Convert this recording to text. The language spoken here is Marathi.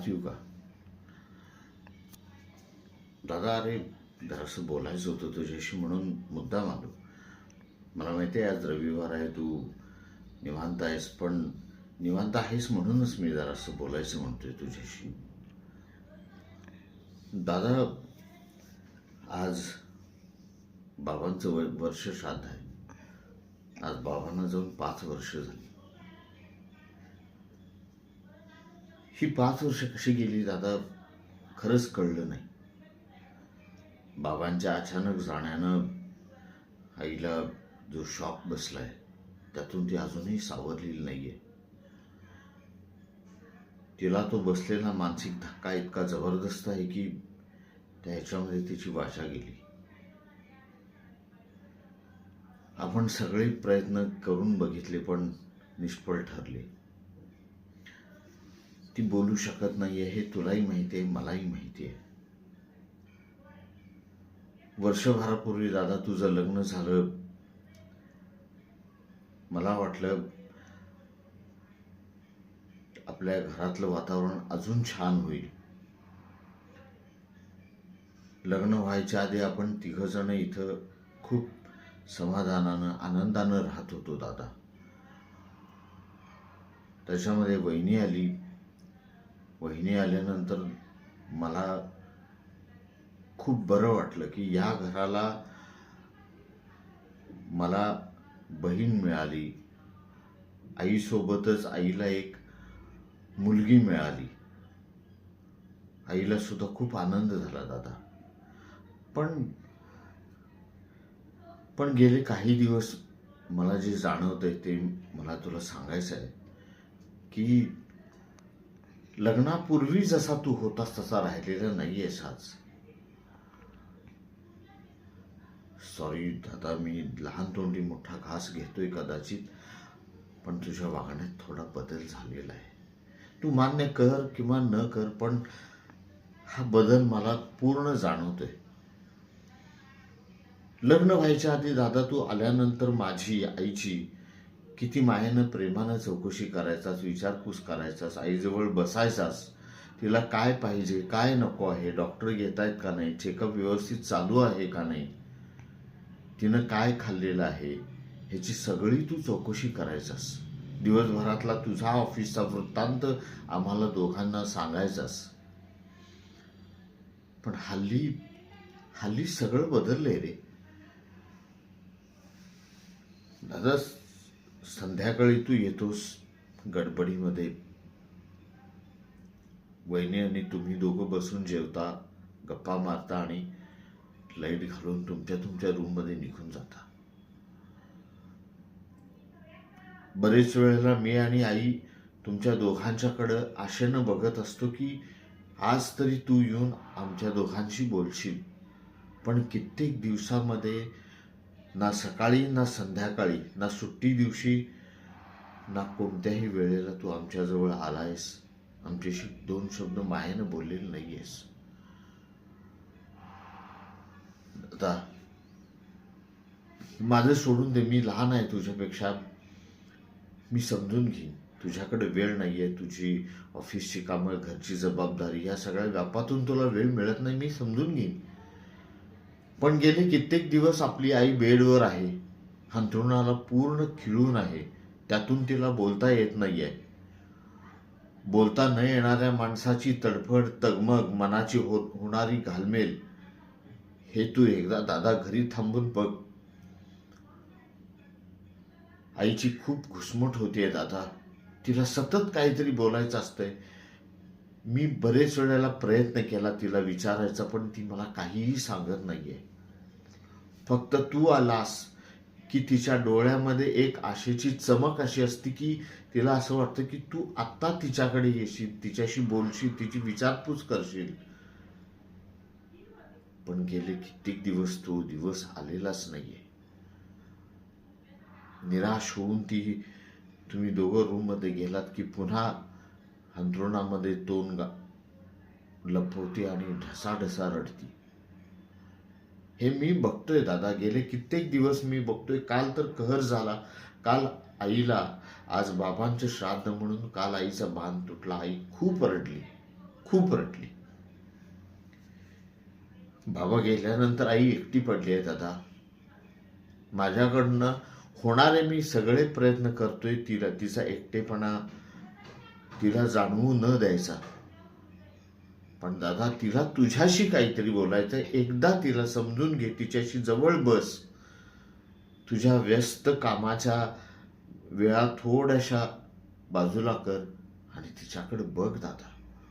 आत येऊ का? दादा, अरे जरासं बोलायचं होतं तुझ्याशी म्हणून मुद्दाम आलो. मला माहिती आहे आज रविवार आहे, तू निवांत आहेस, पण निवांत आहेस म्हणूनच मी जरासं बोलायचं म्हणतोय तुझ्याशी. दादा, आज बाबांचं वर्ष श्राद्ध आहे. आज बाबांना जाऊन 5 वर्ष झाली. ही 5 वर्ष कशी गेली दादा, खरंच कळलं नाही. बाबांच्या अचानक जाण्यानं आईला जो शॉक बसलाय त्यातून ती अजूनही सावरलेली नाहीये. तिला तो बसलेला मानसिक धक्का इतका जबरदस्त आहे की त्याच्यामध्ये तिची वाचा गेली. आपण सगळे प्रयत्न करून बघितले पण निष्फळ ठरले. ती बोलू शकत नाहीये हे तुलाही माहिती आहे, मलाही माहिती आहे. वर्षभरापूर्वी दादा तुझं लग्न झालं. मला वाटलं आपल्या घरातलं वातावरण अजून छान होईल. लग्न व्हायच्या आधी आपण 3 जण इथं खूप समाधानानं आनंदानं राहत होतो दादा. त्याच्यामध्ये वहिनी आली. वहिनी आल्यानंतर मला खूप बरं वाटलं की या घराला मला बहीण मिळाली. आईसोबतच आईला एक मुलगी मिळाली. आईला सुद्धा खूप आनंद झाला दादा. पण गेले काही दिवस मला जे जाणवतंय ते मला तुला सांगायचं आहे की लग्नापूर्वी जसा तू होतास तसा राहिलेला नाहीयेस आज. सॉरी दादा, मी लहान तोंडी मोठा घास घेतोय कदाचित, पण तुझ्या वागण्यात थोडा बदल झालेला आहे. तू मान्य कर किंवा न कर, पण हा बदल मला पूर्ण जाणवतोय. लग्न व्हायच्या आधी दादा तू आल्यानंतर माझी, आईची किती मायेनं प्रेमानं चौकशी करायचास, विचारपूस करायचास, आईजवळ बसायचास. तिला काय पाहिजे, काय नको आहे, डॉक्टर घेत आहेत का नाही, चेकअप व्यवस्थित चालू आहे का नाही, तिनं काय खाल्लेलं आहे, ह्याची सगळी तू चौकशी करायचास. दिवसभरातला तुझा ऑफिसचा वृत्तांत आम्हाला दोघांना सांगायचास. पण हल्ली सगळं बदललंय रे दादा. संध्याकाळी तू येतोस गडबडीमध्ये. वहिनी आणि तुम्ही दोघं बसून जेवता, गप्पा मारता आणि लाईट घालून तुमच्या रूममध्ये निघून जाता. बरेच वेळेला मी आणि आई तुमच्या दोघांच्याकडं आशेनं बघत असतो की आज तरी तू येऊन आमच्या दोघांशी बोलशील. पण कित्येक दिवसामध्ये ना सकाळी ना संध्याकाळी ना सुट्टी दिवशी ना कोणत्याही वेळेला तू आमच्याजवळ आलायस, आमच्याशी 2 शब्द मायेनं बोललेले नाहीयेस. आता माझं सोडून दे, मी लहान आहे तुझ्यापेक्षा. मी समजून घेईन तुझ्याकडे वेळ नाहीये, तुझी ऑफिसची कामं, घरची जबाबदारी, या सगळ्या व्यापातून तुला वेळ मिळत नाही, मी समजून घेईन. पण गेले कित्येक दिवस आपली आई बेडवर आहे, अंथरुणाला पूर्ण खिळून आहे. त्यातून तिला बोलता येत नाहीये. बोलता न येणाऱ्या माणसाची तडफड, तगमग, मनाची होणारी घालमेल हे तू एकदा दादा घरी थांबून बघ. आईची खूप घुसमट होतीये दादा. तिला सतत काहीतरी बोलायचं असतंय. मी बरेच वेळेला प्रयत्न केला तिला विचारायचा, पण ती मला काहीही सांगत नाहीये. फक्त तू आलास की तिच्या डोळ्यामध्ये एक आशेची चमक अशी असते की तिला असं वाटतं की तू आत्ता तिच्याकडे येशील, तिच्याशी बोलशील, तिची विचारपूस करशील. पण गेले कित्येक दिवस तो दिवस आलेलाच नाहीये. निराश होऊन तुम्ही दोघं रूममध्ये गेलात की पुन्हा अंथरुणामध्ये तोंड लपवते आणि ढसाढसा रडती. हे मी बघतोय दादा, गेले कित्येक दिवस मी बघतोय. काल तर कहर झाला. काल आईला, आज बाबांचं श्राद्ध म्हणून काल आईचा बांध तुटला. आई खूप रडली. खूप रडली. बाबा गेल्यानंतर आई एकटी पडली आहे दादा. माझ्याकडनं होणारे मी सगळे प्रयत्न करतोय तिचा एकटेपणा तिला जाणवू न द्यायचा. पण दादा तिला तुझ्याशी काहीतरी बोलायचं. एकदा तिला समजून घे, तिच्याशी जवळ बस. तुझ्या व्यस्त कामाच्या वेळा थोड्याशा बाजूला कर आणि तिच्याकडे बघ दादा.